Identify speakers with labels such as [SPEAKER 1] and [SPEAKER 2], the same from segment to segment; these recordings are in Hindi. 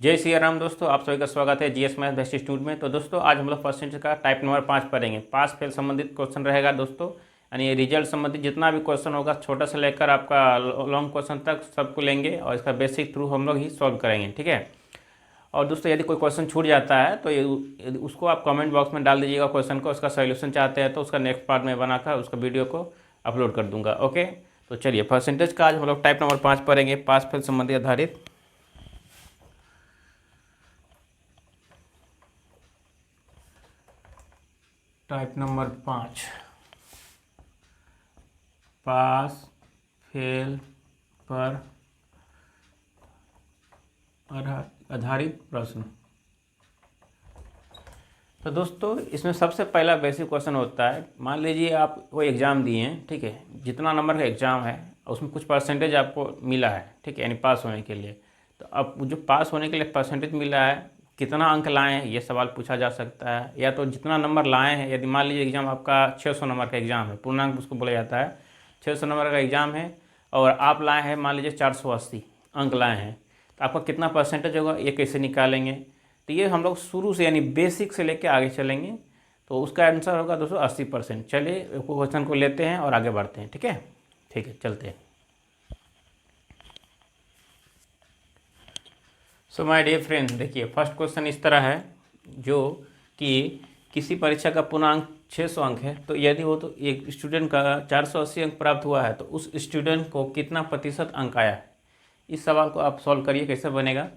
[SPEAKER 1] जय श्री राम दोस्तों, आप सभी का स्वागत है जीएस मैथ बेस्ट इंस्टीट्यूट में। तो दोस्तों आज हम लोग परसेंटेज का टाइप नंबर 5 पढ़ेंगे। पास फेल संबंधित क्वेश्चन रहेगा दोस्तों, यानी रिजल्ट संबंधित जितना भी क्वेश्चन होगा, छोटा से लेकर आपका लॉन्ग क्वेश्चन तक सबको लेंगे और इसका बेसिक थ्रू हम लोग ही सॉल्व करेंगे, ठीक है। और दोस्तों यदि कोई क्वेश्चन छूट जाता है तो उसको आप कमेंट बॉक्स में डाल दीजिएगा क्वेश्चन को। उसका सोल्यूशन चाहते हैं तो उसका नेक्स्ट पार्ट में बनाकर उसका वीडियो को अपलोड कर दूंगा। ओके, तो चलिए परसेंटेज का आज हम लोग टाइप नंबर 5 पढ़ेंगे, पास फेल संबंधी आधारित। टाइप नंबर 5, पास फेल पर आधारित प्रश्न। तो दोस्तों इसमें सबसे पहला बेसिक क्वेश्चन होता है, मान लीजिए आप कोई एग्ज़ाम दिए हैं, ठीक है। जितना नंबर का एग्ज़ाम है उसमें कुछ परसेंटेज आपको मिला है, ठीक है, यानी पास होने के लिए। तो अब जो पास होने के लिए परसेंटेज मिला है, कितना अंक लाए हैं ये सवाल पूछा जा सकता है। या तो जितना नंबर लाए हैं, यदि मान लीजिए एग्ज़ाम आपका 600 नंबर का एग्ज़ाम है, पूर्णांक उसको बोला जाता है, 600 नंबर का एग्ज़ाम है और आप लाए हैं मान लीजिए 480 अंक लाए हैं, तो आपका कितना परसेंटेज होगा ये कैसे निकालेंगे। तो ये हम लोग शुरू से यानी बेसिक से लेके आगे चलेंगे। तो उसका आंसर होगा दोस्तों 80%। चलिए क्वेश्चन को लेते हैं और आगे बढ़ते हैं, ठीक है। ठीक है, चलते हैं। सो माय डियर फ्रेंड्स, देखिए फर्स्ट क्वेश्चन इस तरह है, जो कि किसी परीक्षा का पूर्णांक 600 अंक है, तो यदि वो तो एक स्टूडेंट का 480 अंक प्राप्त हुआ है तो उस स्टूडेंट को कितना प्रतिशत अंक आया है। इस सवाल को आप सॉल्व करिए, कैसे बनेगा।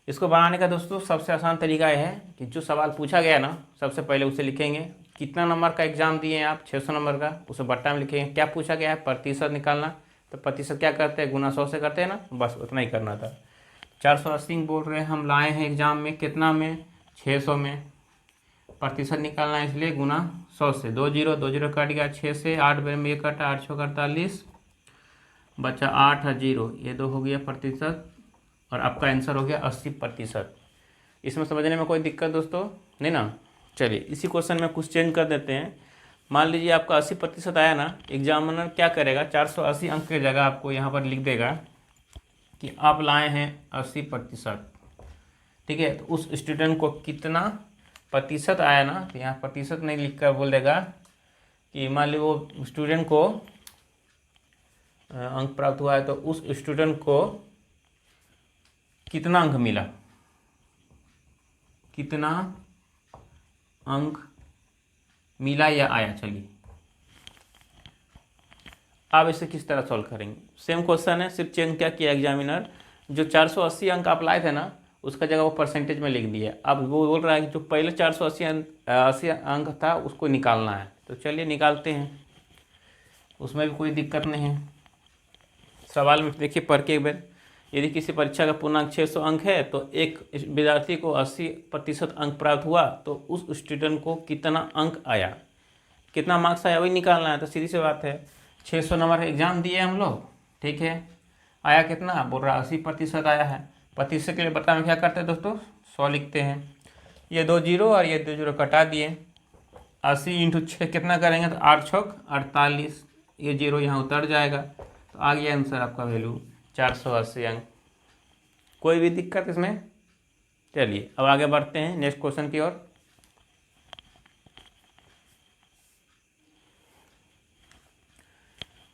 [SPEAKER 1] इसको बनाने का दोस्तों सबसे आसान तरीका यह है कि जो सवाल पूछा गया ना, सबसे पहले उसे लिखेंगे। कितना नंबर का एग्ज़ाम दिए हैं आप, 600 नंबर का, उसे बट्टा में लिखेंगे। क्या पूछा गया है, प्रतिशत निकालना। तो प्रतिशत क्या करते हैं, गुना 100 से करते हैं ना, बस उतना ही करना था। 480 बोल रहे हैं हम लाए हैं एग्ज़ाम में, कितना में, 600 में। प्रतिशत निकालना है इसलिए गुना 100 से। 2 जीरो कट गया, 6 से 8 में ये कटा, 8 6 48, बचा 8 और 0, ये 2 हो गया प्रतिशत, और आपका आंसर हो गया 80%। इसमें समझने में कोई दिक्कत दोस्तों नहीं ना। चलिए इसी क्वेश्चन में कुछ चेंज कर देते हैं। मान लीजिए आपका 80% आया ना, एग्जामिनर क्या करेगा, 480 अंक की जगह आपको यहाँ पर लिख देगा कि आप लाए हैं 80%, ठीक है। तो उस स्टूडेंट को कितना प्रतिशत आया ना, तो यहाँ प्रतिशत नहीं लिख कर बोल देगा कि मान लीजिए वो स्टूडेंट को अंक प्राप्त हुआ है, तो उस स्टूडेंट को कितना अंक मिला, कितना अंक मिला या आया। चलिए आप इसे किस तरह सॉल्व करेंगे। सेम क्वेश्चन है, सिर्फ चेंज क्या किया एग्जामिनर, जो 480 अंक आप लाए थे ना, उसका जगह वो परसेंटेज में लिख दिया। अब वो बोल रहा है कि जो पहले 480 अंक था उसको निकालना है। तो चलिए निकालते हैं, उसमें भी कोई दिक्कत नहीं है। सवाल में देखिए पढ़ के एक बार, यदि किसी परीक्षा का पूर्णांक 600 अंक है तो एक विद्यार्थी को 80% अंक प्राप्त हुआ, तो उस स्टूडेंट को कितना अंक आया, कितना मार्क्स आया, वही निकालना है। तो सीधी सी बात है, 600 नंबर का एग्जाम दिए हम लोग, ठीक है। आया कितना, बोल रहा 80% आया है। प्रतिशत के लिए बता में क्या करते हैं दोस्तों, 100 लिखते हैं। ये 2 जीरो और ये 2 जीरो कटा दिए, 80 इंटू 6 कितना करेंगे, तो 8 छक 48, ये जीरो यहाँ उतर जाएगा, तो आ गया आंसर आपका वैल्यू 480 अंक। कोई भी दिक्कत इसमें। चलिए अब आगे बढ़ते हैं नेक्स्ट क्वेश्चन की ओर।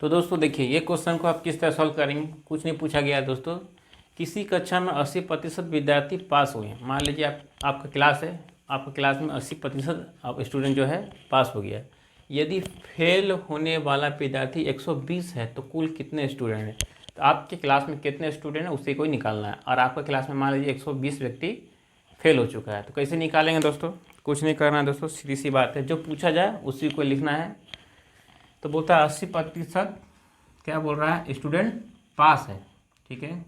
[SPEAKER 1] तो दोस्तों देखिए ये क्वेश्चन को आप किस तरह सॉल्व करेंगे। कुछ नहीं पूछा गया है दोस्तों, किसी कक्षा में 80% विद्यार्थी पास हुए हैं। मान लीजिए आपका क्लास है, आपका क्लास में 80% आप स्टूडेंट जो है पास हो गया। यदि फेल होने वाला विद्यार्थी 120 है तो कुल कितने स्टूडेंट हैं। तो आपके क्लास में कितने स्टूडेंट हैं उसे को ही निकालना है, और आपके क्लास में मान लीजिए 120 व्यक्ति फेल हो चुका है। तो कैसे निकालेंगे दोस्तों, कुछ नहीं करना है दोस्तों, सीधी सी बात है, जो पूछा जाए उसी को लिखना है। तो बोलता है 80% क्या बोल रहा है, स्टूडेंट पास है, ठीक है।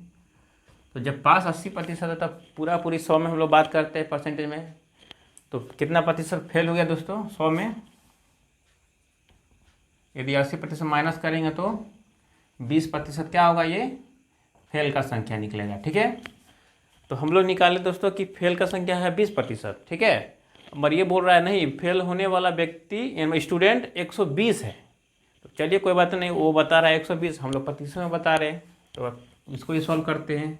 [SPEAKER 1] तो जब पास 80% है तब पूरी 100 में हम लोग बात करते हैं परसेंटेज में। तो कितना प्रतिशत फेल हो गया दोस्तों 100 में, यदि 80% माइनस करेंगे तो 20% क्या होगा, ये फेल का संख्या निकलेगा, ठीक है। तो हम लोग निकाले दोस्तों कि फेल का संख्या है 20%, ठीक है। मगर ये बोल रहा है नहीं, फेल होने वाला व्यक्ति स्टूडेंट 120 है। तो चलिए कोई बात नहीं, वो बता रहा है 120, हम लोग प्रतिशत में बता रहे हैं, तो इसको ही सॉल्व करते हैं।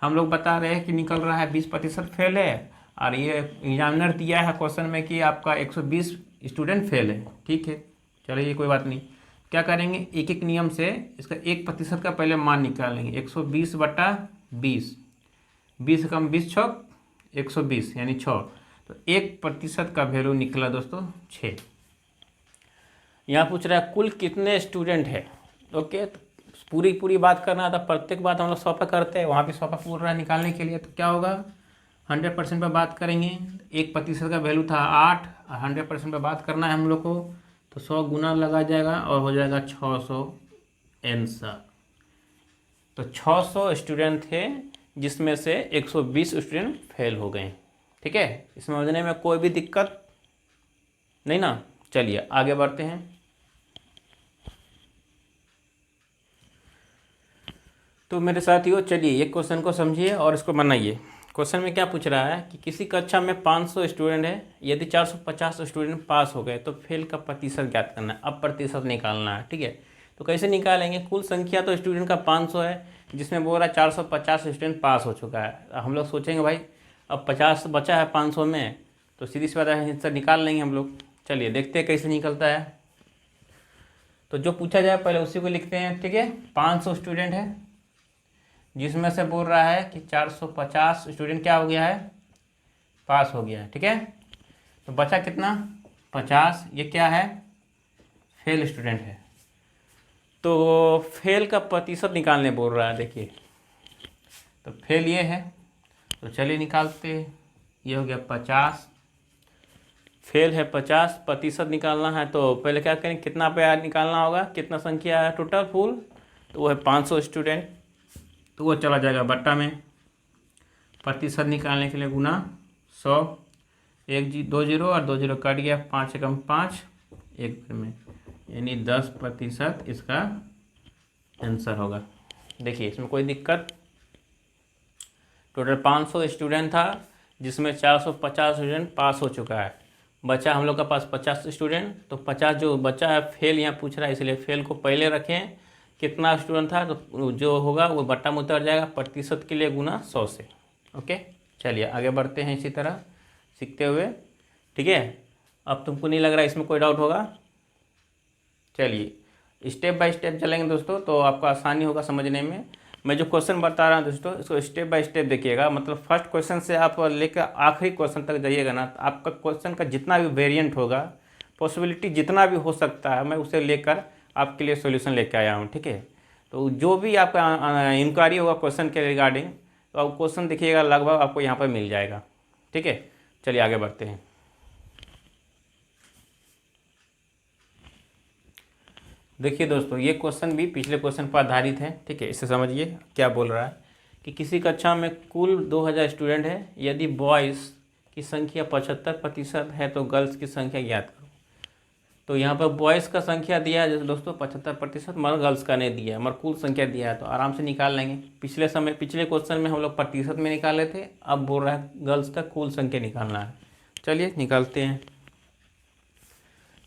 [SPEAKER 1] हम लोग बता रहे हैं कि निकल रहा है 20% फेल है, और ये एग्जामिनर दिया है क्वेश्चन में कि आपका 120 स्टूडेंट फेल है। ठीक है, चलिए कोई बात नहीं। क्या करेंगे, एक एक नियम से इसका 1% का पहले मान निकालेंगे। 120/20, 20 कम 20 छक 120 यानी 6, तो 1% का वैल्यू निकला दोस्तों 6। यहाँ पूछ रहा है कुल कितने स्टूडेंट है। ओके, तो पूरी बात करना था, प्रत्येक बात हम लोग 100 पे करते हैं, वहाँ भी 100 पे पूरा निकालने के लिए तो क्या होगा, 100% पे बात करेंगे। 1% का वैल्यू था 8, 100% पे बात करना है हम लोग को, तो 100 गुना लगा जाएगा और हो जाएगा 600 आंसर। तो 600 स्टूडेंट थे जिसमें से 120 स्टूडेंट फेल हो गए। ठीक है, इसमें समझने में कोई भी दिक्कत नहीं ना। चलिए आगे बढ़ते हैं। तो मेरे साथियों चलिए एक क्वेश्चन को समझिए और इसको बनाइए। क्वेश्चन में क्या पूछ रहा है कि किसी कक्षा में 500 स्टूडेंट है, यदि 450 स्टूडेंट पास हो गए तो फेल का प्रतिशत ज्ञात करना है। अब प्रतिशत निकालना है। ठीक है, तो कैसे निकालेंगे, कुल संख्या तो स्टूडेंट का 500 है, जिसमें बोल रहा है 450 स्टूडेंट पास हो चुका है। हम लोग सोचेंगे भाई अब 50 बचा है 500 में, तो सीधी सी बात है हिस्सा निकाल लेंगे हम लोग। चलिए देखते हैं कैसे निकलता है। तो जो पूछा जाए पहले उसी को लिखते हैं। ठीक है, 500 स्टूडेंट है जिसमें से बोल रहा है कि 450 स्टूडेंट क्या हो गया है, पास हो गया है। ठीक है, तो बचा कितना, 50। ये क्या है, फेल स्टूडेंट है। तो फेल का प्रतिशत निकालने बोल रहा है। देखिए तो फेल ये है, तो चलिए निकालते। ये हो गया 50, फेल है 50, प्रतिशत निकालना है तो पहले क्या करें, कितना पे निकालना होगा, कितना संख्या है टोटल फुल, तो वो है 500 स्टूडेंट, तो वो चला जाएगा बट्टा में। प्रतिशत निकालने के लिए गुना 100, 2 जीरो और 2 जीरो कट गया, 5 एकम 5, एक में, यानी 10% इसका आंसर होगा। देखिए इसमें कोई दिक्कत, टोटल 500 स्टूडेंट था जिसमें 450 स्टूडेंट पास हो चुका है, बचा हम लोग का पास 50 स्टूडेंट। तो 50 जो बचा है फेल यहाँ पूछ रहा है, इसलिए फेल को पहले रखें। कितना स्टूडेंट था तो जो होगा वो बट्टा में उतर जाएगा, प्रतिशत के लिए गुना 100 से। ओके, चलिए आगे बढ़ते हैं इसी तरह सीखते हुए। ठीक है, अब तुमको नहीं लग रहा इसमें कोई डाउट होगा। चलिए स्टेप बाय स्टेप चलेंगे दोस्तों, तो आपको आसानी होगा समझने में। मैं जो क्वेश्चन बता रहा हूँ दोस्तों, इसको स्टेप बाय स्टेप देखिएगा। मतलब फर्स्ट क्वेश्चन से आप लेकर आखिरी क्वेश्चन तक जाइएगा ना, तो आपका क्वेश्चन का जितना भी वेरिएंट होगा, पॉसिबिलिटी जितना भी हो सकता है, मैं उसे लेकर आपके लिए सॉल्यूशन लेके आया हूँ। ठीक है, तो जो भी आपका इंक्वायरी होगा क्वेश्चन के रिगार्डिंग, तो आप क्वेश्चन देखिएगा, लगभग आपको यहाँ पर मिल जाएगा। ठीक है, चलिए आगे बढ़ते हैं। देखिए दोस्तों, ये क्वेश्चन भी पिछले क्वेश्चन पर आधारित है। ठीक है, इसे समझिए क्या बोल रहा है कि किसी कक्षा में कुल 2000 स्टूडेंट है, यदि बॉयज़ की संख्या 75% है तो गर्ल्स की संख्या ज्ञात करो। तो यहाँ पर बॉयज़ का संख्या दिया है दोस्तों 75%, मगर गर्ल्स का नहीं दिया है, मगर कुल संख्या दिया है, तो आराम से निकाल लेंगे। पिछले क्वेश्चन में हम लोग प्रतिशत में निकाले थे, अब बोल रहा है गर्ल्स का कुल संख्या निकालना है। चलिए निकालते हैं।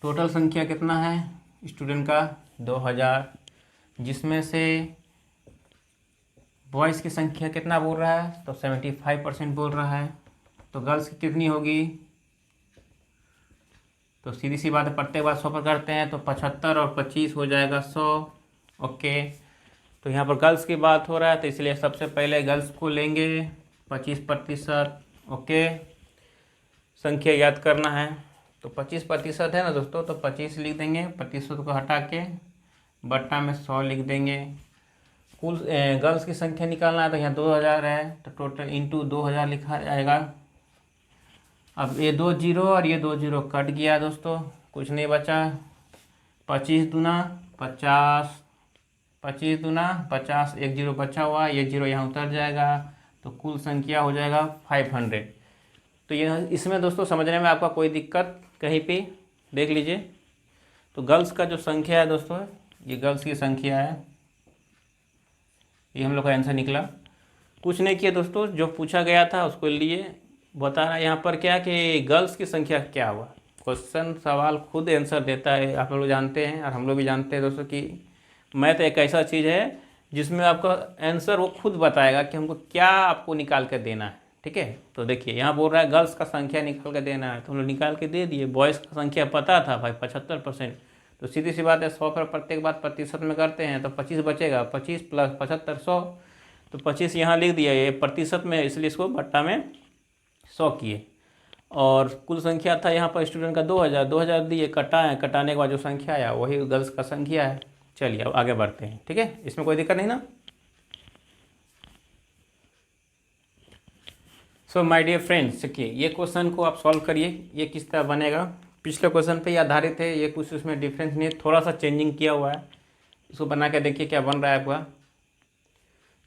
[SPEAKER 1] टोटल संख्या कितना है स्टूडेंट का, 2000, जिसमें से बॉयज़ की संख्या कितना बोल रहा है, तो 75% बोल रहा है। तो गर्ल्स की कितनी होगी, तो सीधी सी बात है, प्रत्येक बार 100 पर करते हैं, तो 75 और 25 हो जाएगा 100। ओके, तो यहाँ पर गर्ल्स की बात हो रहा है, तो इसलिए सबसे पहले गर्ल्स को लेंगे 25%। ओके, संख्या याद करना है, तो 25% है ना दोस्तों, तो 25 लिख देंगे, प्रतिशत को हटा के बट्टा में 100 लिख देंगे। कुल गर्ल्स की संख्या निकालना है, तो यहाँ 2000 है, तो टोटल इंटू 2000 लिखा जाएगा। अब ये 2 जीरो और ये 2 जीरो कट गया दोस्तों, कुछ नहीं बचा। 25 दूना 50, 25 दूना 50, एक जीरो बचा हुआ, ये जीरो यहाँ उतर जाएगा, तो कुल संख्या हो जाएगा 500। तो ये इसमें दोस्तों समझने में आपका कोई दिक्कत कहीं पे, देख लीजिए। तो गर्ल्स का जो संख्या है दोस्तों, ये गर्ल्स की संख्या है, ये हम लोग का आंसर निकला। कुछ नहीं किया दोस्तों, जो पूछा गया था उसको लिए बता रहा है यहाँ पर क्या कि गर्ल्स की संख्या क्या हुआ। क्वेश्चन सवाल खुद आंसर देता है, आप लोग जानते हैं और हम लोग भी जानते हैं दोस्तों कि मैथ एक ऐसा चीज़ है जिसमें आपका आंसर वो खुद बताएगा कि हमको क्या आपको निकाल कर देना है। ठीक है, तो देखिए यहाँ बोल रहा है गर्ल्स का संख्या निकाल कर देना है, तो हम लोग निकाल के दे दिए। बॉयज़ का संख्या पता था भाई 75%, तो सीधी सी बात है 100 पर प्रत्येक बात प्रतिशत में करते हैं तो 25 बचेगा, 25 प्लस 75 100, तो 25 यहाँ लिख दिया, ये प्रतिशत में इसलिए इसको बट्टा में 100 किए। और कुल संख्या था यहाँ पर स्टूडेंट का 2000 दिए, कटाएँ, कटाने के बाद जो संख्या आया वही गर्ल्स का संख्या है। चलिए अब आगे बढ़ते हैं। ठीक है, इसमें कोई दिक्कत नहीं ना। सो माय डियर फ्रेंड्स, देखिए ये क्वेश्चन को आप सॉल्व करिए। ये किस तरह बनेगा, पिछले क्वेश्चन पे ही आधारित है ये, कुछ उसमें डिफरेंस नहीं है, थोड़ा सा चेंजिंग किया हुआ है। इसको बना के देखिए क्या बन रहा है आपका।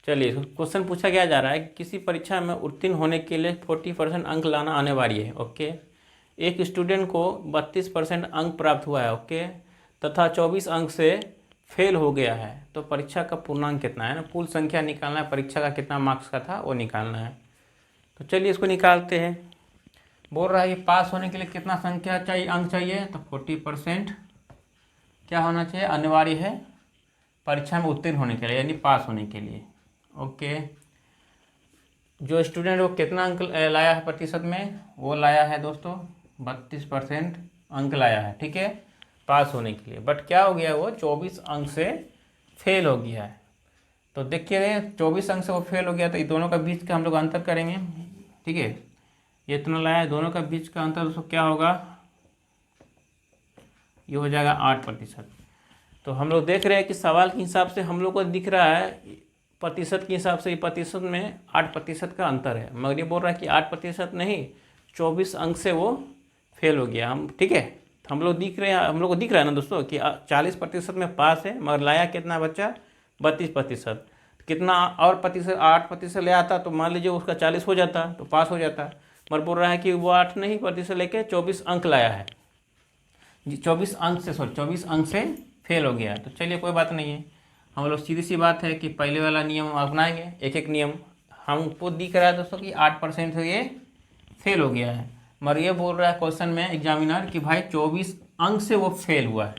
[SPEAKER 1] चलिए क्वेश्चन पूछा क्या जा रहा है, किसी परीक्षा में उत्तीर्ण होने के लिए 40% अंक लाना अनिवार्य है। ओके, एक स्टूडेंट को 32% अंक प्राप्त हुआ है। ओके, तथा 24 अंक से फेल हो गया है, तो परीक्षा का पूर्णांक कितना है ना, कुल संख्या निकालना है, परीक्षा का कितना मार्क्स का था वो निकालना है। तो चलिए इसको निकालते हैं। बोल रहा है कि पास होने के लिए कितना संख्या चाहिए, अंक चाहिए, तो 40% क्या होना चाहिए, अनिवार्य है परीक्षा में उत्तीर्ण होने के लिए, यानी पास होने के लिए। ओके, जो स्टूडेंट वो कितना अंक लाया है प्रतिशत में, वो लाया है दोस्तों 32% अंक लाया है। ठीक है, पास होने के लिए, बट क्या हो गया, वो 24 अंक से फेल हो गया है। तो देखिए 24 अंक से वो फेल हो गया, तो ये दोनों का बीच का हम लोग अंतर करेंगे। ठीक है, ये इतना लाया है, दोनों का बीच का अंतर दोस्तों क्या होगा, ये हो जाएगा 8%। तो हम लोग देख रहे हैं कि सवाल के हिसाब से हम लोग को दिख रहा है प्रतिशत के हिसाब से, प्रतिशत में 8% का अंतर है, मगर ये बोल रहा है कि 8% नहीं, 24 अंक से वो फेल हो गया। हम ठीक है, हम लोग दिख रहे हैं, हम लोग को दिख रहा है ना दोस्तों कि 40% में पास है, मगर लाया कितना बच्चा, 32%। कितना और प्रतिशत, 8% ले आता तो मान लीजिए उसका 40 हो जाता तो पास हो जाता, मगर बोल रहा है कि वो 8 नहीं प्रतिशत लेके 24 अंक लाया है, 24 अंक से, सॉरी 24 अंक से फेल हो गया। तो चलिए कोई बात नहीं है, हम लोग सीधी सी बात है कि पहले वाला नियम अपनाएंगे, एक एक नियम। हमको दिख रहा है दोस्तों कि 8% से ये फेल हो गया है, मगर ये बोल रहा है क्वेश्चन में एग्जामिनर कि भाई 24 अंक से वो फेल हुआ है।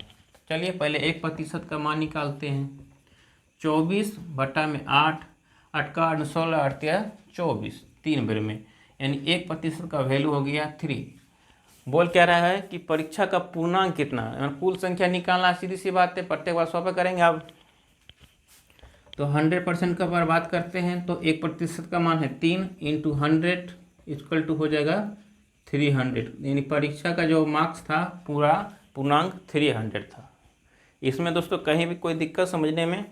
[SPEAKER 1] चलिए पहले 1% का मान निकालते हैं, 24 बटा में 8, 8 का 8 16 8 24, 3 बार में, यानी 1% का वैल्यू हो गया 3। बोल क्या रहा है कि परीक्षा का पूर्णांक कितना, कुल संख्या निकालना, सीधी सी बात है, प्रत्येक बार 100 पे करेंगे आप। तो 100% का बार बात करते हैं तो 1% का मान है 3 इंटू 100 इक्वल टू हो जाएगा 300, यानी परीक्षा का जो मार्क्स था पूरा पूर्णांक 300 था। इसमें दोस्तों कहीं भी कोई दिक्कत समझने में,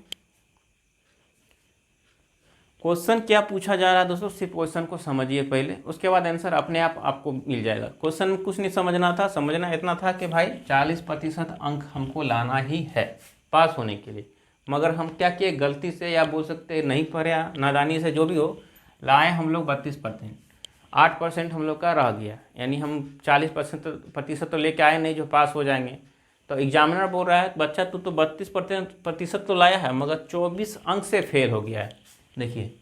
[SPEAKER 1] क्वेश्चन क्या पूछा जा रहा है दोस्तों, सिर्फ क्वेश्चन को समझिए पहले, उसके बाद आंसर अपने आप आपको मिल जाएगा। क्वेश्चन में कुछ नहीं समझना था, समझना इतना था कि भाई 40% अंक हमको लाना ही है पास होने के लिए, मगर हम क्या किए, गलती से या बोल सकते नहीं पढ़े, नादानी से, जो भी हो, लाए हम लोग 32%, 8% हम लोग का रह गया, यानी हम 40% तो लेके आए नहीं जो पास हो जाएंगे। तो एग्जामिनर बोल रहा है बच्चा तू तो 32% तो लाया है, मगर 24 अंक से फेल हो गया है। देखिए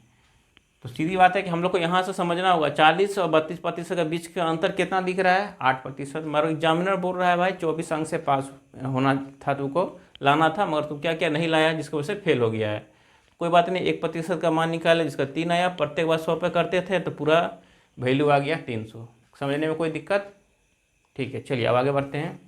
[SPEAKER 1] तो सीधी बात है कि हम लोग को यहाँ से समझना होगा 40 और 32% के बीच का अंतर कितना दिख रहा है, 8%, मगर एग्जामिनर बोल रहा है भाई 24 अंक से पास होना था, तुमको लाना था, मगर तुम क्या क्या नहीं लाया जिसकी वजह से फेल हो गया है। कोई बात नहीं, 1% का मान निकाले जिसका 3 आया, प्रत्येक बार 100 पे करते थे तो पूरा वैल्यू आ गया 300। समझने में कोई दिक्कत, ठीक है। चलिए अब आगे बढ़ते हैं।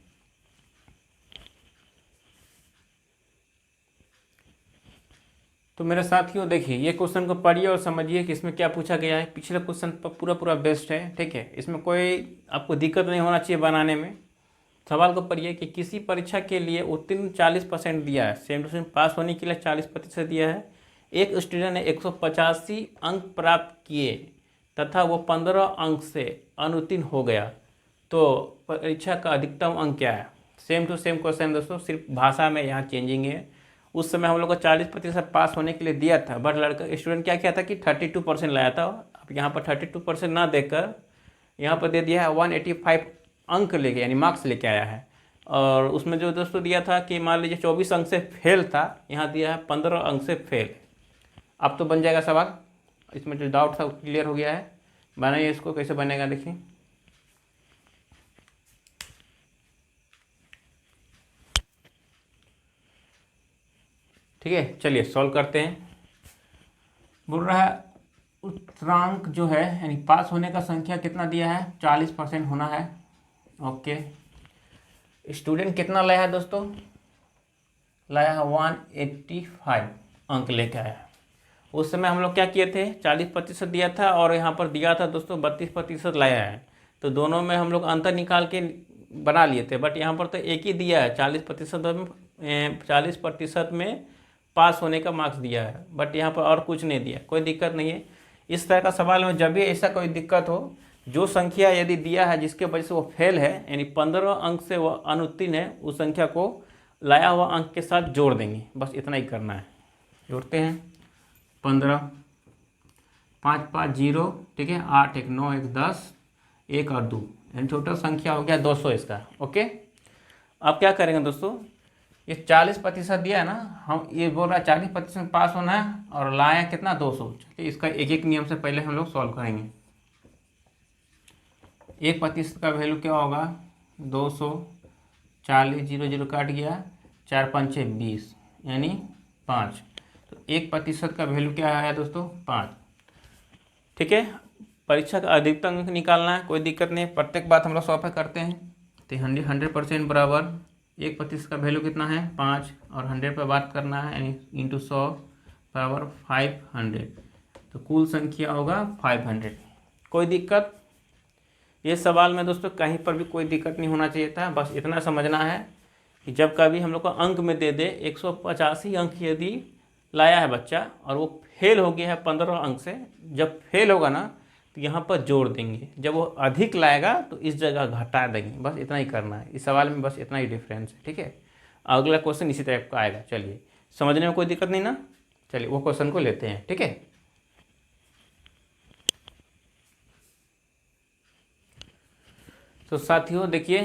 [SPEAKER 1] तो मेरे साथियों देखिए ये क्वेश्चन को पढ़िए और समझिए कि इसमें क्या पूछा गया है। पिछले क्वेश्चन पर पूरा बेस्ट है, ठीक है, इसमें कोई आपको दिक्कत नहीं होना चाहिए बनाने में। सवाल को पढ़िए कि किसी परीक्षा के लिए उत्तीर्ण 40% दिया है, सेम टू सेम पास होने के लिए 40% दिया है। एक स्टूडेंट ने 185 अंक प्राप्त किए तथा वो 15 अंक से अनुत्तीर्ण हो गया, तो परीक्षा का अधिकतम अंक क्या है। सेम टू सेम क्वेश्चन दोस्तों, सिर्फ भाषा में यहाँ चेंजिंग है। उस समय हम लोग को 40% पास होने के लिए दिया था, बट लड़का स्टूडेंट क्या किया था कि 32% लाया था। अब यहाँ पर 32% ना देकर यहाँ पर दे दिया है 185 अंक लेके, यानी मार्क्स लेके आया है। और उसमें जो दोस्तों दिया था कि मान लीजिए 24 अंक से फेल था, यहाँ दिया है 15 अंक से फेल। अब तो बन जाएगा सवाल, इसमें जो डाउट था वो क्लियर हो गया है। बनाइए इसको, कैसे बनेगा देखिए। ठीक है, चलिए सॉल्व करते हैं। बोल रहा है उत्तरांक जो है यानी पास होने का संख्या कितना दिया है, 40% होना है। ओके, स्टूडेंट कितना लाया है दोस्तों, लाया है 185 अंक लेके आया है। उस समय हम लोग क्या किए थे, 40% दिया था और यहाँ पर दिया था दोस्तों 32% लाया है, तो दोनों में हम लोग अंतर निकाल के बना लिए थे। बट यहाँ पर तो एक ही दिया है, 40% में पास होने का मार्क्स दिया है, बट यहाँ पर और कुछ नहीं दिया। कोई दिक्कत नहीं है। इस तरह का सवाल में जब भी ऐसा कोई दिक्कत हो, जो संख्या यदि दिया है जिसके वजह से वो फेल है यानी 15 अंक से वो अनुत्तीर्ण है, उस संख्या को लाया हुआ अंक के साथ जोड़ देंगे, बस इतना ही करना है। जोड़ते हैं 15, 5 5 0, ठीक है, 8 1 9 1 10, 1 और 2 यानी टोटल संख्या हो गया 200 इसका। ओके, अब क्या करेंगे दोस्तों, ये 40% दिया है ना, हम ये बोल रहा है 40% पास होना है और लाया कितना 200। चलिए इसका एक एक नियम से पहले हम लोग सॉल्व करेंगे। 1% का वैल्यू क्या होगा 200, 40 0 0 काट गया, 4 5 6 20 यानी 5, तो 1% का वैल्यू क्या आया दोस्तों 5। ठीक है, परीक्षा का अधिकतम अंक निकालना है, कोई दिक्कत नहीं, प्रत्येक बात हम लोग सॉल्व करते हैं। तो 100% बराबर 1% का वैल्यू कितना है 5 और 100 पर बात करना है यानी इंटू 100 बराबर 500, तो कुल संख्या होगा 500। कोई दिक्कत, ये सवाल में दोस्तों कहीं पर भी कोई दिक्कत नहीं होना चाहिए था। बस इतना समझना है कि जब कभी हम लोग को अंक में दे दे 185 अंक यदि लाया है बच्चा और वो फेल हो गया है 15 अंक से, जब फेल होगा ना तो यहाँ पर जोड़ देंगे, जब वो अधिक लाएगा तो इस जगह घटा देंगे, बस इतना ही करना है। इस सवाल में बस इतना ही डिफरेंस है। ठीक है, अगला क्वेश्चन इसी टाइप का आएगा। चलिए, समझने में कोई दिक्कत नहीं ना, चलिए वो क्वेश्चन को लेते हैं। ठीक है, तो साथियों देखिए,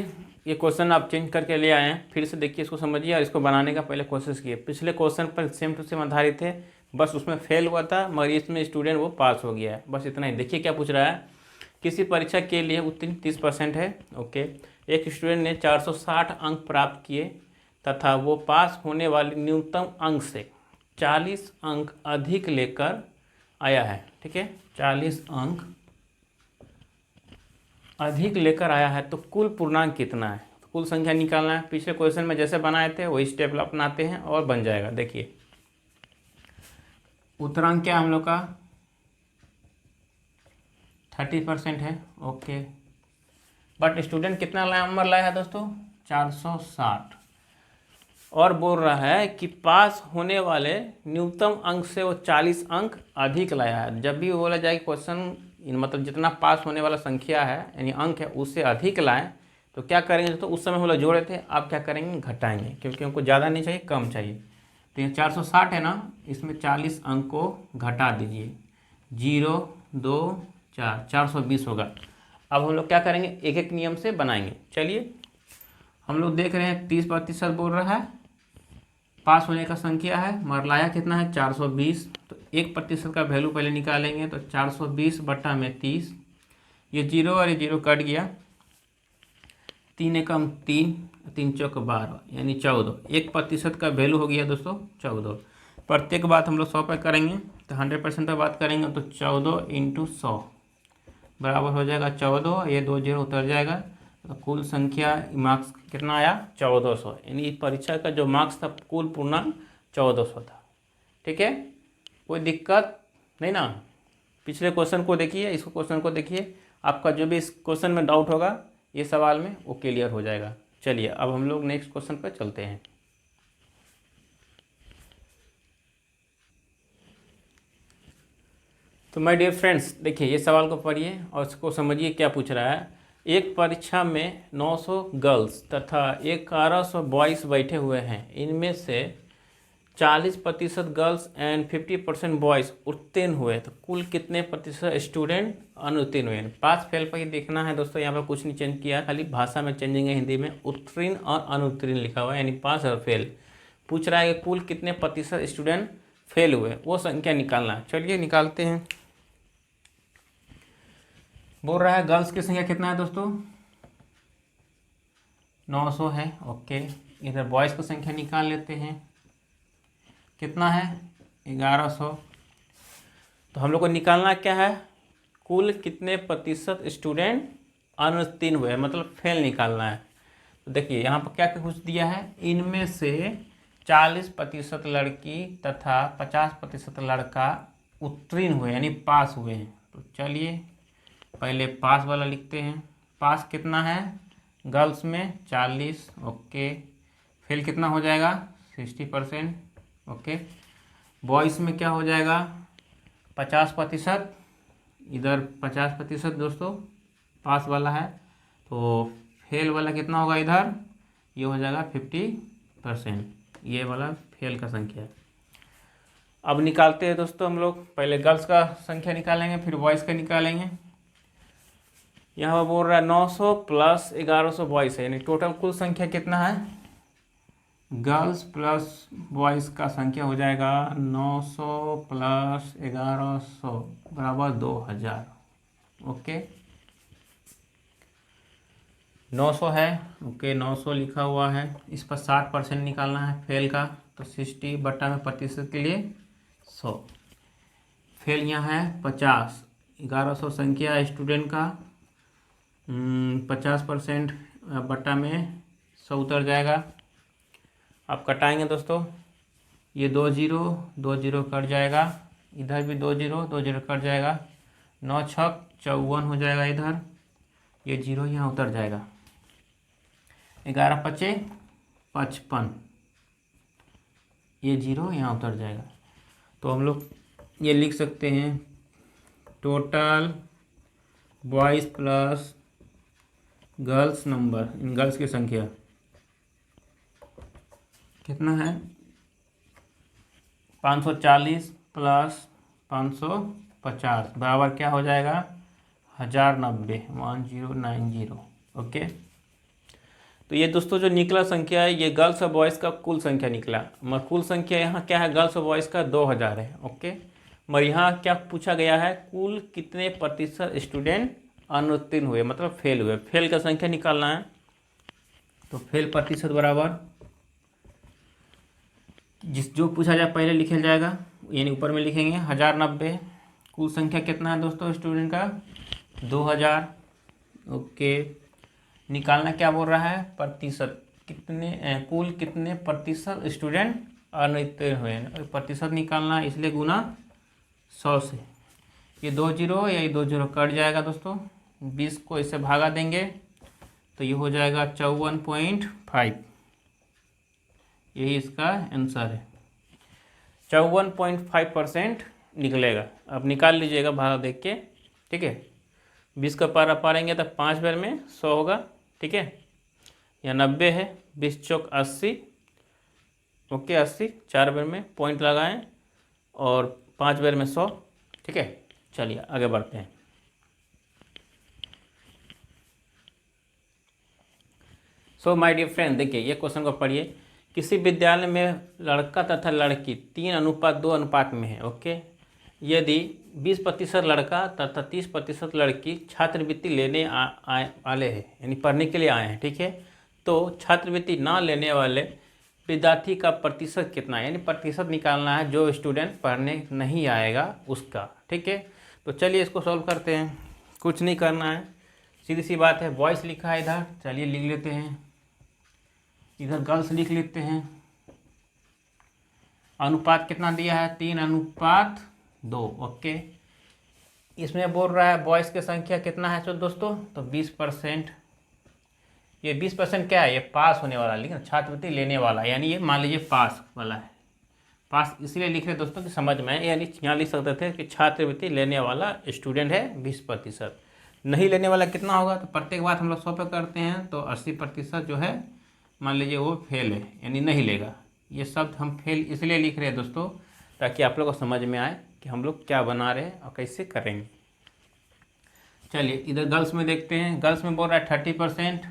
[SPEAKER 1] ये क्वेश्चन आप चेंज करके ले आए हैं, फिर से देखिए इसको समझिए और इसको बनाने का पहले कोशिश किए। पिछले क्वेश्चन पर सेम टू सेम आधारित है, बस उसमें फेल हुआ था मगर इसमें स्टूडेंट वो पास हो गया है, बस इतना ही। देखिए क्या पूछ रहा है, किसी परीक्षा के लिए उत्तीर्ण 30% है। ओके, एक स्टूडेंट ने 460 अंक प्राप्त किए तथा वो पास होने वाले न्यूनतम अंक से 40 अंक अधिक लेकर आया है। ठीक है, 40 अंक अधिक लेकर आया है, तो कुल पूर्णांक कितना है, तो कुल संख्या निकालना है। पिछले क्वेश्चन में जैसे बनाए थे वही स्टेप अपनाते हैं और बन जाएगा। देखिए उत्तरांक क्या हम लोग का 30% है। ओके, बट स्टूडेंट कितना नंबर लाया है दोस्तों 460, और बोल रहा है कि पास होने वाले न्यूनतम अंक से वो 40 अंक अधिक लाया है। जब भी बोला जाए क्वेश्चन मतलब जितना पास होने वाला संख्या है यानी अंक है उससे अधिक लाएं, तो क्या करेंगे दोस्तों, उस समय हम लोग जोड़े थे, आप क्या करेंगे घटाएंगे, क्योंकि हमको ज़्यादा नहीं चाहिए कम चाहिए। तो ये 460 है ना, इसमें 40 अंक को घटा दीजिए, 0 2 4 420 होगा। अब हम लोग क्या करेंगे, एक एक नियम से बनाएंगे। चलिए, हम लोग देख रहे हैं 30% बोल रहा है, पास होने का संख्या है, मगर लाया कितना है 420, तो 1% का वैल्यू पहले निकालेंगे, तो 420 बटा में 30, ये 0 और ये 0 कट गया, 3 एकम 3, 3 चौक 12 यानी 14, 1% का वैल्यू हो गया दोस्तों 14। प्रत्येक बात हम लोग 100 पर करेंगे, तो 100% पर बात करेंगे तो 14 इंटू 100 बराबर हो जाएगा 14, ये 2 0 उतर जाएगा, तो कुल संख्या मार्क्स कितना आया 1400, यानी परीक्षा का जो मार्क्स था कुल पूर्णांक 1400 था। ठीक है, कोई दिक्कत नहीं ना। पिछले क्वेश्चन को देखिए, इस क्वेश्चन को देखिए, आपका जो भी इस क्वेश्चन में डाउट होगा ये सवाल में वो क्लियर हो जाएगा। चलिए अब हम लोग नेक्स्ट क्वेश्चन पर चलते हैं। तो माय डियर फ्रेंड्स, देखिए ये सवाल को पढ़िए और इसको समझिए क्या पूछ रहा है। एक परीक्षा में 900 गर्ल्स तथा 1100 बॉयज़ बैठे हुए हैं, इनमें से 40% गर्ल्स एंड 50% बॉयज़ उत्तीर्ण हुए, तो कुल कितने प्रतिशत स्टूडेंट अनुत्तीर्ण हुए। पास फेल पर ही देखना है दोस्तों, यहाँ पर कुछ नहीं चेंज किया, खाली भाषा में चेंजिंग है, हिंदी में उत्तीर्ण और अनुत्तीर्ण लिखा हुआ है, यानी पास और फेल। पूछ रहा है कि कुल कितने प्रतिशत स्टूडेंट फेल हुए, वो संख्या निकालना है। चलिए निकालते हैं। बोल रहा है गर्ल्स की संख्या कितना है दोस्तों 900 है। ओके, इधर बॉयज़ की संख्या निकाल लेते हैं, कितना है 1100। तो हम लोग को निकालना क्या है, कुल कितने प्रतिशत स्टूडेंट अनुत्तीर्ण हुए, मतलब फेल निकालना है। तो देखिए यहाँ पर क्या कुछ दिया है, इनमें से 40% लड़की तथा 50% लड़का उत्तीर्ण हुए यानी पास हुए हैं। तो चलिए पहले पास वाला लिखते हैं। पास कितना है, गर्ल्स में 40, ओके। फेल कितना हो जाएगा 60%, ओके। बॉयज़ में क्या हो जाएगा 50%, इधर 50% दोस्तों पास वाला है। तो फेल वाला कितना होगा इधर, ये हो जाएगा 50%, ये वाला फेल का संख्या है। अब निकालते हैं दोस्तों हम लोग, पहले गर्ल्स का संख्या निकालेंगे फिर बॉयज़ का निकालेंगे। यहाँ पर बोल रहा है 900 प्लस 1100 बॉयज़ है, यानी टोटल कुल संख्या कितना है, गर्ल्स प्लस बॉयज़ का संख्या हो जाएगा 900 प्लस 1100 बराबर 2000, ओके। 900 है, ओके 900 लिखा हुआ है। इस पर 60% निकालना है फेल का, तो 60 बटा में प्रतिशत के लिए 100। फेल यहाँ है 50, 1100 संख्या स्टूडेंट का, 50% बटा में 100 उतर जाएगा। आप कटाएंगे दोस्तों, ये 2 0 कट जाएगा, इधर भी 2 0 कट जाएगा, 9 छक 54 हो जाएगा इधर, ये 0 यहाँ उतर जाएगा, 11 पचे 55, ये 0 यहाँ उतर जाएगा। तो हम लोग ये लिख सकते हैं total boys plus girls number, in girls की संख्या कितना है 540 प्लस 550 बराबर क्या हो जाएगा 1090, 1090, ओके। तो ये दोस्तों जो निकला संख्या है, ये गर्ल्स और बॉयज़ का कुल संख्या निकला। मगर कुल संख्या यहाँ क्या है, गर्ल्स और बॉयज़ का 2000 है, ओके। मगर यहाँ क्या पूछा गया है, कुल कितने प्रतिशत स्टूडेंट अनुत्तीर्ण हुए, मतलब फेल हुए। फेल का संख्या निकालना है, तो फेल प्रतिशत बराबर जो पूछा जाए पहले लिखा जाएगा, यानी ऊपर में लिखेंगे 1090। कुल संख्या कितना है दोस्तों स्टूडेंट का 2000, ओके। निकालना क्या बोल रहा है, प्रतिशत कितने, कुल कितने प्रतिशत स्टूडेंट अनुत्तीर्ण हुए, प्रतिशत निकालना है इसलिए गुना 100 से। ये 2 0 या ये 2 0 कट जाएगा दोस्तों, 20 को इससे भागा देंगे तो ये हो जाएगा 54.5, यही इसका आंसर है। 54.5% निकलेगा। अब निकाल लीजिएगा भागा देख के, ठीक है। 20 का पारा पारेंगे तो 5 बार में 100 होगा, ठीक है। या 90 है, 20 चौक 80, ओके 80, 4 बार में पॉइंट लगाएं और 5 बार में 100, ठीक है। चलिए आगे बढ़ते हैं। सो माय डियर फ्रेंड, देखिए ये क्वेश्चन को पढ़िए। किसी विद्यालय में लड़का तथा लड़की 3:2 में है, ओके। यदि 20% लड़का तथा 30% लड़की छात्रवृत्ति लेने वाले हैं, यानी पढ़ने के लिए आए हैं, ठीक है। तो छात्रवृत्ति ना लेने वाले विद्यार्थी का प्रतिशत कितना है, यानी प्रतिशत निकालना है जो स्टूडेंट पढ़ने नहीं आएगा उसका, ठीक है। तो चलिए इसको सॉल्व करते हैं, कुछ नहीं करना है, सीधी सी बात है। बॉयज़ लिखा है इधर, चलिए लिख लेते हैं, इधर गर्ल्स लिख लेते हैं। अनुपात कितना दिया है 3:2, ओके। इसमें बोल रहा है बॉयज़ की संख्या कितना है तो दोस्तों, तो 20%। ये 20% क्या है, ये पास होने वाला, लेकिन छात्रवृत्ति लेने वाला, यानी ये मान लीजिए पास वाला है। पास इसलिए लिख रहे दोस्तों कि समझ में, यानी यहाँ लिख सकते थे कि छात्रवृत्ति लेने वाला स्टूडेंट है 20%। नहीं लेने वाला कितना होगा, तो प्रत्येक बात हम लोग 100 पे करते हैं, तो 80% जो है मान लीजिए वो फेल है, यानी नहीं लेगा। ये शब्द हम फेल इसलिए लिख रहे हैं दोस्तों ताकि आप लोग को समझ में आए कि हम लोग क्या बना रहे हैं और कैसे करेंगे। चलिए इधर गर्ल्स में देखते हैं। गर्ल्स में बोल रहा है 30%,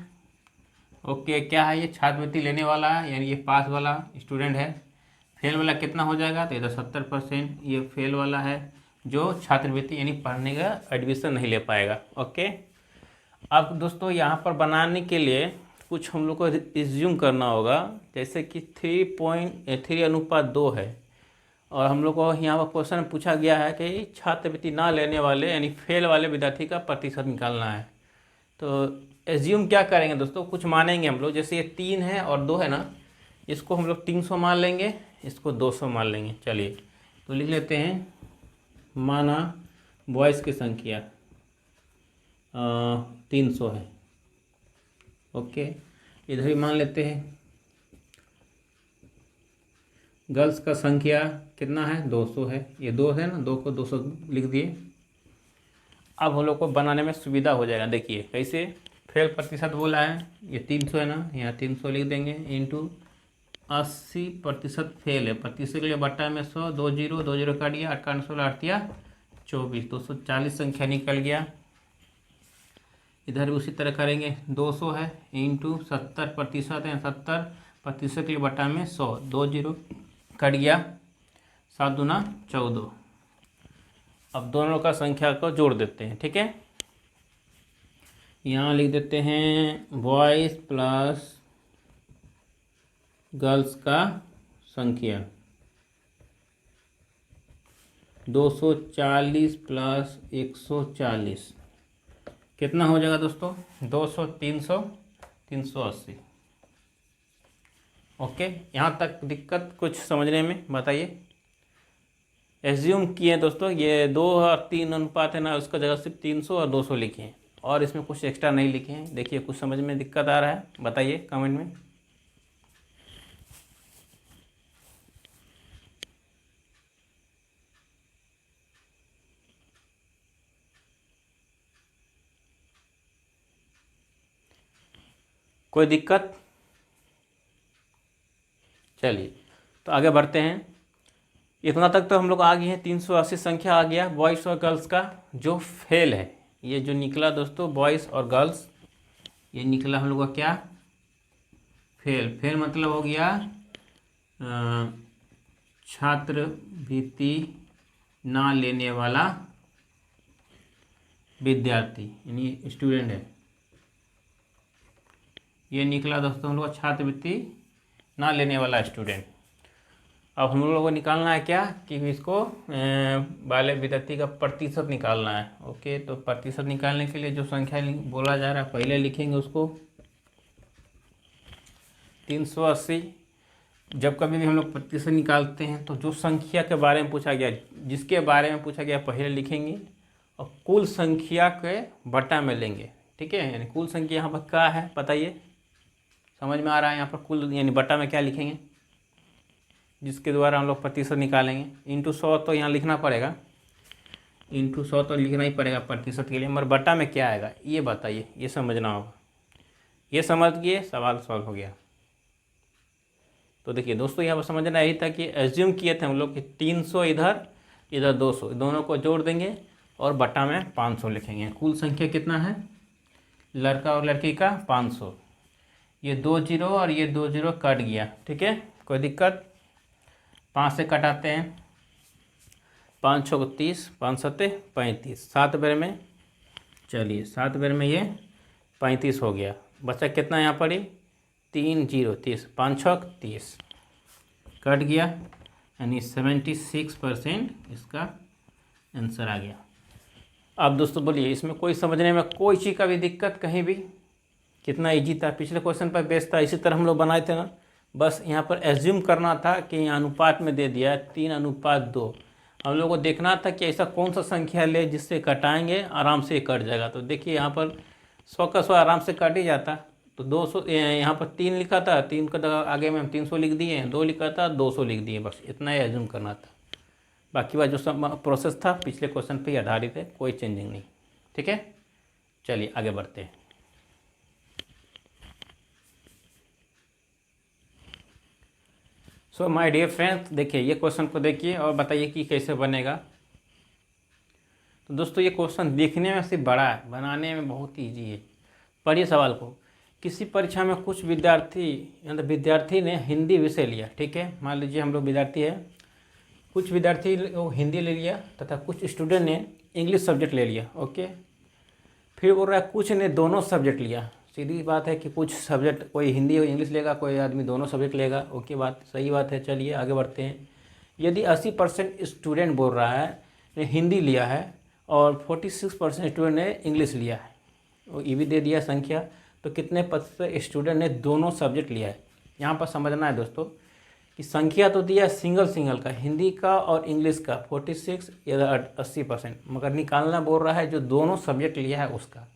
[SPEAKER 1] ओके। क्या है ये, छात्रवृत्ति लेने वाला है, यानी ये पास वाला स्टूडेंट है। फेल वाला कितना हो जाएगा, तो इधर 70%, ये फेल वाला है जो छात्रवृत्ति यानी पढ़ने का एडमिशन नहीं ले पाएगा, ओके। अब दोस्तों यहाँ पर बनाने के लिए कुछ हम लोग को रिज्यूम करना होगा, जैसे कि 3:2 है, और हम लोग को यहाँ पर क्वेश्चन पूछा गया है कि छात्रवृत्ति ना लेने वाले यानी फेल वाले विद्यार्थी का प्रतिशत निकालना है। तो एज्यूम क्या करेंगे दोस्तों, कुछ मानेंगे हम लोग, जैसे ये 3 है और 2 है ना, इसको हम लोग 300 मान लेंगे, इसको 200 मान लेंगे। चलिए तो लिख लेते हैं, माना बॉयज़ की संख्या 300 है। ओके, इधर भी मान लेते हैं गर्ल्स का संख्या कितना है, 200 है। ये 2 है ना, 2 को 200 लिख दिए। अब हम लोग को बनाने में सुविधा हो जाएगा। देखिए कैसे, फेल प्रतिशत बोला है, ये 300 है ना, यहाँ 300 लिख देंगे इंटू 80% फेल है, प्रतिशत के लिए बट्टा में 100, 2 जीरो 2 जीरो काट दिया, 8 का 16 8 या 24, 240 संख्या निकल गया। इधर भी उसी तरह करेंगे, 200 है इंटू 70% है, 70% के लिए बट्टा में 100, 2 जीरो कट गया, 7 दूना 14। अब दोनों का संख्या को जोड़ देते हैं, ठीक है। यहाँ लिख देते हैं बॉयज़ प्लस गर्ल्स का संख्या 240 प्लस 140 कितना हो जाएगा दोस्तों, 200, 300, 380। ओके, यहाँ तक दिक्कत कुछ समझने में बताइए। एज्यूम किए दोस्तों, ये 2 और 3 अनुपात है ना, उसका जगह सिर्फ 300 और 200 लिखे हैं और इसमें कुछ एक्स्ट्रा नहीं लिखे हैं। देखिए कुछ समझ में दिक्कत आ रहा है, बताइए कमेंट में। कोई दिक्कत? चलिए तो आगे बढ़ते हैं। इतना तक तो हम लोग आ गए हैं, 380 संख्या आ गया बॉयज़ और गर्ल्स का जो फेल है। ये जो निकला दोस्तों बॉयज़ और गर्ल्स, ये निकला हम लोग का क्या, फेल। फेल मतलब हो गया छात्रवृत्ति ना लेने वाला विद्यार्थी यानी स्टूडेंट है। ये निकला दोस्तों हम लोग का छात्रवृत्ति ना लेने वाला स्टूडेंट। अब हम लोगों को निकालना है क्या कि इसको वाले विद्यार्थी का प्रतिशत निकालना है। ओके, तो प्रतिशत निकालने के लिए जो संख्या बोला जा रहा है पहले लिखेंगे उसको 380। जब कभी भी हम लोग प्रतिशत निकालते हैं तो जो संख्या के बारे में पूछा गया, जिसके बारे में पूछा गया पहले लिखेंगे और कुल संख्या के बटा में लेंगे, ठीक है। यानी कुल संख्या यहाँ पर क्या है बताइए, समझ में आ रहा है। यहाँ पर कुल यानी बटा में क्या लिखेंगे, जिसके द्वारा हम लोग प्रतिशत निकालेंगे। इंटू 100 तो यहाँ लिखना पड़ेगा, इंटू 100 तो लिखना ही पड़ेगा प्रतिशत के लिए, मगर बटा में क्या आएगा ये बताइए, ये समझना होगा। ये समझ गए, सवाल सॉल्व हो गया। तो देखिए दोस्तों यहाँ पर समझना यही था कि एज्यूम किए थे हम लोग कि 300 इधर, इधर 200, दोनों को जोड़ देंगे और बटा में 500 लिखेंगे। कुल संख्या कितना है लड़का और लड़की का 500। ये 2 जीरो और ये 2 जीरो कट गया, ठीक है, कोई दिक्कत। 5 से कटाते हैं, 5 6 30, 5 7 35, 7 बेर में, चलिए 7 बेर में ये 35 हो गया। बचा कितना यहाँ पर ही 3 जीरो 30, 5 6 30 कट गया, यानी 76% इसका आंसर आ गया। अब दोस्तों बोलिए इसमें कोई समझने में कोई चीज़ का भी दिक्कत कहीं भी, कितना इजी था, पिछले क्वेश्चन पर बेस्ड था, इसी तरह हम लोग बनाए थे ना। बस यहाँ पर एज्यूम करना था कि यहाँ अनुपात में दे दिया 3:2। हम लोगों को देखना था कि ऐसा कौन सा संख्या ले जिससे कटाएंगे आराम से कट जाएगा। तो देखिए यहाँ पर 100 का 100 आराम से कट ही जाता। तो 200 यहाँ पर 3 लिखा था, 3 का आगे में हम 300 लिख दिए, 2 लिखा था 200 लिख दिए, बस इतना ही एज्यूम करना था। बाकी बात जो सब प्रोसेस था पिछले क्वेश्चन पे ही आधारित है, कोई चेंजिंग नहीं, ठीक है। चलिए आगे बढ़ते हैं। सो माय डियर फ्रेंड्स, देखिए ये क्वेश्चन को देखिए और बताइए कि कैसे बनेगा। तो दोस्तों ये क्वेश्चन देखने में सिर्फ बड़ा है, बनाने में बहुत ईजी है। पढ़िए सवाल को। किसी परीक्षा में कुछ विद्यार्थी ने हिंदी विषय लिया, ठीक है। मान लीजिए हम लोग विद्यार्थी है, कुछ विद्यार्थी हिंदी ले लिया तथा कुछ स्टूडेंट ने इंग्लिश सब्जेक्ट ले लिया। ओके, फिर बोल रहा है कुछ ने दोनों सब्जेक्ट लिया। सीधी बात है कि कुछ सब्जेक्ट कोई हिंदी और इंग्लिश लेगा, कोई आदमी दोनों सब्जेक्ट लेगा। ओके, बात सही बात है। चलिए आगे बढ़ते हैं। यदि 80% स्टूडेंट बोल रहा है ने हिंदी लिया है और 46% स्टूडेंट ने इंग्लिश लिया है, वो ये भी दे दिया संख्या, तो कितने प्रतिशत स्टूडेंट ने दोनों सब्जेक्ट लिया है। यहाँ पर समझना है दोस्तों कि संख्या तो दिया सिंगल का, हिंदी का और इंग्लिश का 46 या 80%, मगर निकालना बोल रहा है जो दोनों सब्जेक्ट लिया है उसका।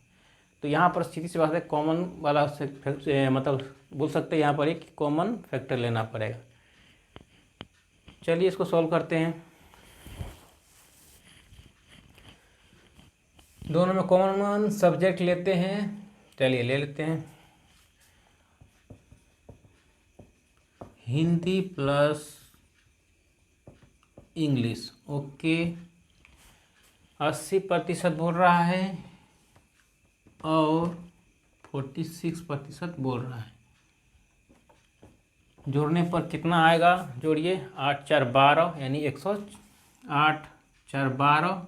[SPEAKER 1] तो यहाँ पर सीधी सी बात है, कॉमन वाला से मतलब बोल सकते हैं यहाँ पर एक कॉमन फैक्टर लेना पड़ेगा। चलिए इसको सॉल्व करते हैं। दोनों में कॉमन सब्जेक्ट लेते हैं, चलिए ले लेते हैं। Hindi plus English, okay. 80% बोल रहा है और 46% बोल रहा है। जोड़ने पर कितना आएगा, जोड़िए, 8 4 12 यानी 108 4 12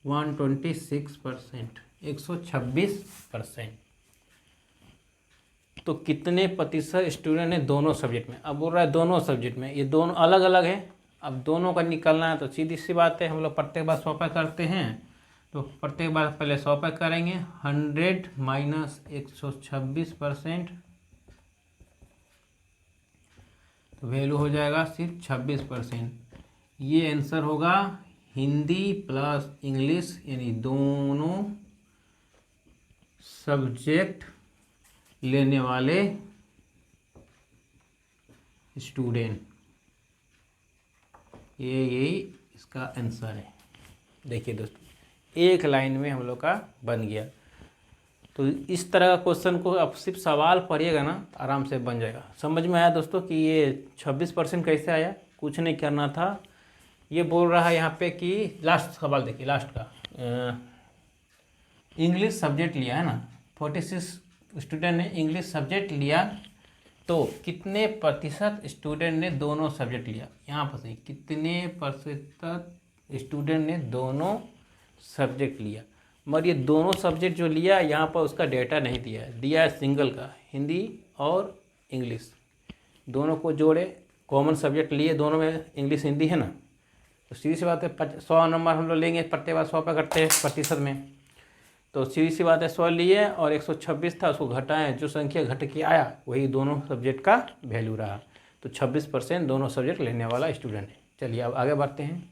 [SPEAKER 1] 126%, 126%। तो कितने प्रतिशत स्टूडेंट ने दोनों सब्जेक्ट में, अब बोल रहा है दोनों सब्जेक्ट में, ये दोनों अलग अलग है, अब दोनों का निकालना है। तो सीधी सी बात है, हम लोग प्रत्येक बार 100 पे करते हैं, तो प्रत्येक बार पहले 100 पे करेंगे। 100 माइनस 126%, तो वैल्यू हो जाएगा सिर्फ 26%। ये आंसर होगा हिंदी प्लस इंग्लिश यानी दोनों सब्जेक्ट लेने वाले स्टूडेंट, ये यही इसका आंसर है। देखिए दोस्तों, एक लाइन में हम लोग का बन गया। तो इस तरह का क्वेश्चन को आप सिर्फ सवाल पढ़िएगा ना, आराम से बन जाएगा। समझ में आया दोस्तों कि ये 26% कैसे आया? कुछ नहीं करना था। ये बोल रहा है यहाँ पे कि लास्ट सवाल देखिए, लास्ट का इंग्लिश सब्जेक्ट लिया है ना, 46 स्टूडेंट ने इंग्लिश सब्जेक्ट लिया, तो कितने प्रतिशत स्टूडेंट ने दोनों सब्जेक्ट लिया। यहाँ पर सही, कितने प्रतिशत स्टूडेंट ने दोनों सब्जेक्ट लिया। मगर ये दोनों सब्जेक्ट जो लिया यहाँ पर उसका डेटा नहीं दिया है, दिया है सिंगल का, हिंदी और इंग्लिश दोनों को जोड़े, कॉमन सब्जेक्ट लिए, दोनों में इंग्लिश हिंदी है ना। तो सीधी सी बात है 100 नंबर हम लोग लेंगे, प्रत्येक बार 100 पे करते हैं प्रतिशत में। तो सीधी सी बात है 100 लिए और 126 था, उसको घटाएं, जो संख्या घट के आया वही दोनों सब्जेक्ट का वैल्यू रहा। तो 26% दोनों सब्जेक्ट लेने वाला स्टूडेंट है। चलिए अब आगे बढ़ते हैं।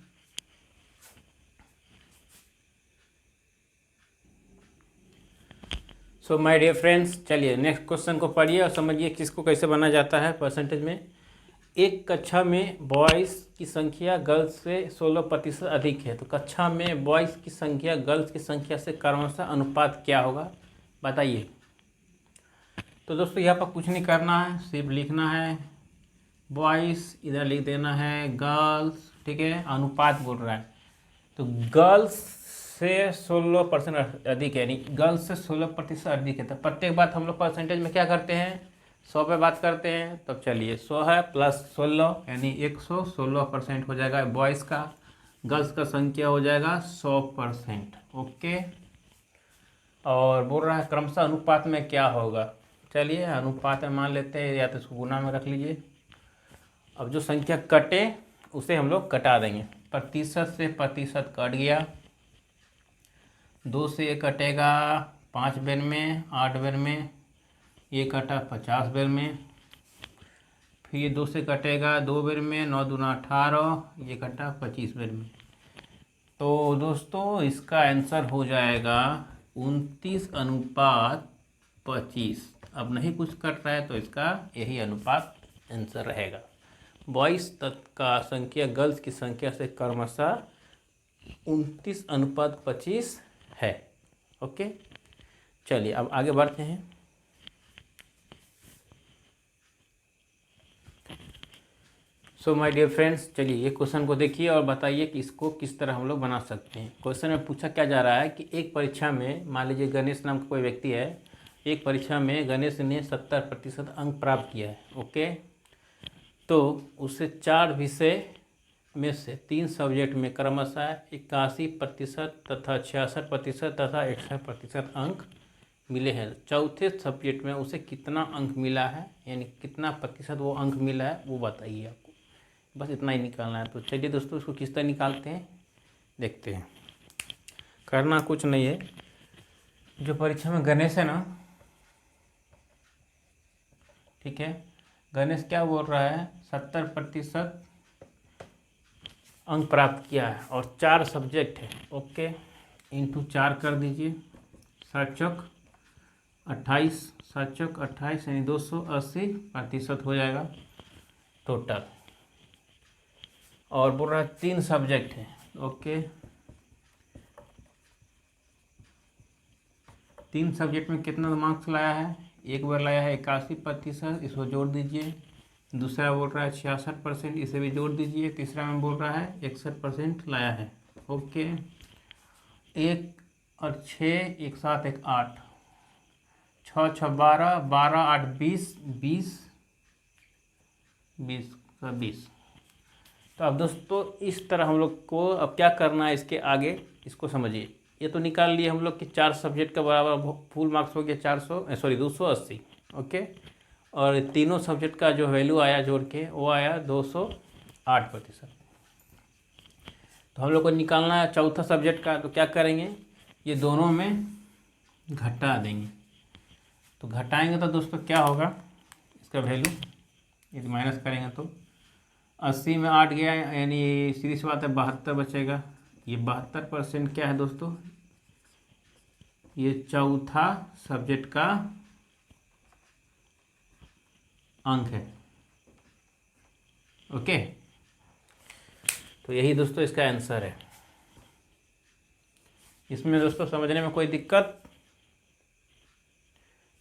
[SPEAKER 1] सो माय डियर फ्रेंड्स, चलिए नेक्स्ट क्वेश्चन को पढ़िए और समझिए किसको कैसे बना जाता है परसेंटेज में। एक कक्षा में बॉयज़ की संख्या गर्ल्स से 16% अधिक है, तो कक्षा में बॉयज़ की संख्या गर्ल्स की संख्या से क्रमशः अनुपात क्या होगा, बताइए। तो दोस्तों यहाँ पर कुछ नहीं करना है, सिर्फ लिखना है बॉयज़, इधर लिख देना है गर्ल्स, ठीक है। अनुपात बोल रहा है, तो गर्ल्स से 16% अधिक है, यानी गर्ल्स से 16% अधिक है। तो प्रत्येक बात हम लोग परसेंटेज में क्या करते हैं, 100 पे बात करते हैं। तब चलिए 100 है प्लस 16 यानी 116% हो जाएगा बॉयज़ का, गर्ल्स का संख्या हो जाएगा 100%, ओके। और बोल रहा है क्रमशः अनुपात में क्या होगा, चलिए अनुपात में मान लेते हैं, या तो इसको गुना में रख लीजिए। अब जो संख्या कटे उसे हम लोग कटा देंगे, प्रतिशत से प्रतिशत कट गया, 2 से कटेगा 5 बेर में, 8 बेर में, ये कटा 50 बेर में, फिर ये 2 से कटेगा 2 बेर में, 9 दूना 18, ये कटा 25 बेर में। तो दोस्तों इसका आंसर हो जाएगा 29:25। अब नहीं कुछ कट रहा है तो इसका यही अनुपात आंसर रहेगा। बॉयज़ का संख्या गर्ल्स की संख्या से क्रमशः 29:25 है, ओके। चलिए अब आगे बढ़ते हैं। सो माय डियर फ्रेंड्स, चलिए ये क्वेश्चन को देखिए और बताइए कि इसको किस तरह हम लोग बना सकते हैं। क्वेश्चन में पूछा क्या जा रहा है कि एक परीक्षा में, मान लीजिए गणेश नाम का कोई व्यक्ति है, एक परीक्षा में गणेश ने 70% अंक प्राप्त किया है, ओके। तो उसे 4 विषय में से 3 सब्जेक्ट में क्रमशः 81% तथा 66% तथा 61% अंक मिले हैं। चौथे सब्जेक्ट में उसे कितना अंक मिला है, यानी कितना प्रतिशत वो अंक मिला है, वो बताइए। आपको बस इतना ही निकालना है। तो चलिए दोस्तों इसको किस तरह निकालते हैं देखते हैं। करना कुछ नहीं है, जो परीक्षा में गणेश है ना, ठीक है, गणेश क्या बोल रहा है, 70% अंक प्राप्त किया है और 4 सब्जेक्ट है। ओके, इंटू 4 कर दीजिए, 7 चौक 28, 7 चौक 28 यानी 280% हो जाएगा टोटल। और बोल रहा है 3 सब्जेक्ट है। ओके, 3 सब्जेक्ट में कितना मार्क्स लाया है, एक बार लाया है 81%, इसको जोड़ दीजिए। दूसरा बोल रहा है 66%, इसे भी जोड़ दीजिए। तीसरा में बोल रहा है 61% लाया है। ओके, 1 और 6 एक साथ, 1 8, 6 6 12, 12 8 20, 20 का 20। तो अब दोस्तों इस तरह हम लोग को अब क्या करना है, इसके आगे इसको समझिए। ये तो निकाल लिए हम लोग कि 4 सब्जेक्ट का बराबर फुल मार्क्स हो गया 280। ओके, और तीनों सब्जेक्ट का जो वैल्यू आया जोड़ के वो आया 208%। तो हम लोग को निकालना है चौथा सब्जेक्ट का। तो क्या करेंगे, ये दोनों में घटा देंगे। तो घटाएंगे तो दोस्तों क्या होगा, इसका वैल्यू यदि माइनस करेंगे तो 80 में 8 गया, यानी सीधी सी बात है 72 बचेगा। ये 72% क्या है दोस्तों, ये चौथा सब्जेक्ट का अंक है। ओके, तो यही दोस्तों इसका आंसर है। इसमें दोस्तों समझने में कोई दिक्कत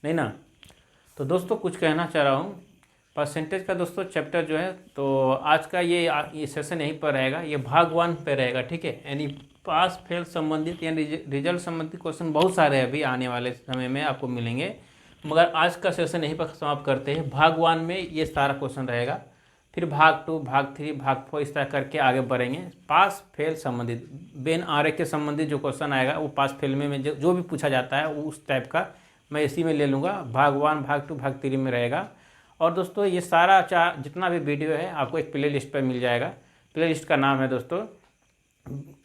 [SPEAKER 1] नहीं ना। तो दोस्तों कुछ कहना चाह रहा हूँ, परसेंटेज का दोस्तों चैप्टर जो है, तो आज का ये सेशन यहीं पर रहेगा, ये भाग 1 पे रहेगा, ठीक है। यानी पास फेल संबंधित यानी रिजल्ट संबंधित क्वेश्चन बहुत सारे अभी आने वाले समय में आपको मिलेंगे, मगर आज का सेशन यहीं पर समाप्त करते हैं। भाग 1 में ये सारा क्वेश्चन रहेगा, फिर भाग 2, भाग 3, भाग 4 इस तरह करके आगे बढ़ेंगे। पास फेल संबंधित बेन आरे के संबंधित जो क्वेश्चन आएगा वो पास फेल में जो भी पूछा जाता है वो उस टाइप का मैं इसी में ले लूँगा। भाग 1, भाग 2, भाग 3 में रहेगा। और दोस्तों ये सारा जितना भी वीडियो है आपको एक प्ले लिस्ट पर मिल जाएगा। प्ले लिस्ट का नाम है दोस्तों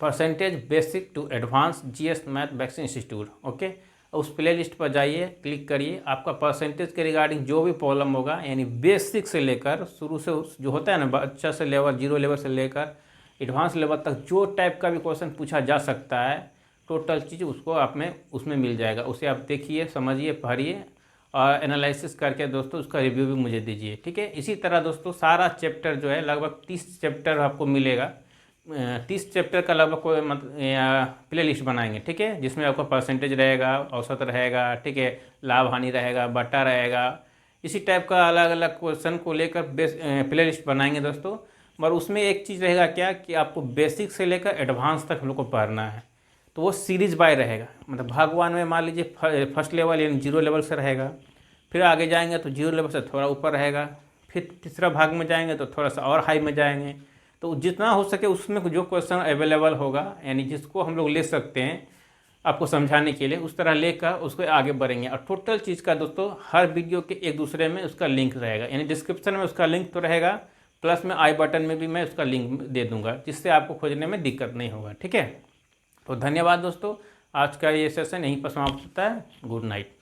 [SPEAKER 1] percentage basic to advance GS math vaccine institute. Okay, उस प्ले लिस्ट पर जाइए, क्लिक करिए, आपका परसेंटेज के रिगार्डिंग जो भी प्रॉब्लम होगा, यानी बेसिक से लेकर शुरू से जो होता है ना अच्छा से लेवल 0 लेवल से लेकर एडवांस लेवल तक जो टाइप का भी क्वेश्चन पूछा जा सकता है, टोटल चीज़ उसको आप में उसमें मिल जाएगा। उसे आप देखिए, समझिए, पढ़िए और एनालिसिस करके दोस्तों उसका रिव्यू भी मुझे दीजिए, ठीक है। इसी तरह दोस्तों सारा चैप्टर जो है लगभग 30 चैप्टर आपको मिलेगा। 30 चैप्टर का लगभग कोई प्ले लिस्ट बनाएंगे, ठीक है, जिसमें आपका परसेंटेज रहेगा, औसत रहेगा, ठीक है, लाभ हानि रहेगा, बटा रहेगा, इसी टाइप का अलग अलग क्वेश्चन को लेकर प्ले लिस्ट बनाएंगे दोस्तों। मगर उसमें एक चीज़ रहेगा क्या कि आपको बेसिक से लेकर एडवांस तक हम लोग को पढ़ना है, तो वो सीरीज बाय रहेगा। मतलब भाग 1 में मान लीजिए फर्स्ट लेवल यानी 0 लेवल से रहेगा, फिर आगे जाएंगे तो 0 लेवल से थोड़ा ऊपर रहेगा, फिर तीसरा भाग में जाएंगे तो थोड़ा सा और हाई में जाएंगे। तो जितना हो सके उसमें जो क्वेश्चन अवेलेबल होगा, यानी जिसको हम लोग ले सकते हैं आपको समझाने के लिए, उस तरह लेकर उसको आगे बढ़ेंगे। और टोटल चीज़ का दोस्तों हर वीडियो के एक दूसरे में उसका लिंक रहेगा, यानी डिस्क्रिप्शन में उसका लिंक तो रहेगा, प्लस में आई बटन में भी मैं उसका लिंक दे दूंगा, जिससे आपको खोजने में दिक्कत नहीं होगा, ठीक है। तो धन्यवाद दोस्तों, आज का ये सेशन यहीं पर समाप्त होता है। Good night.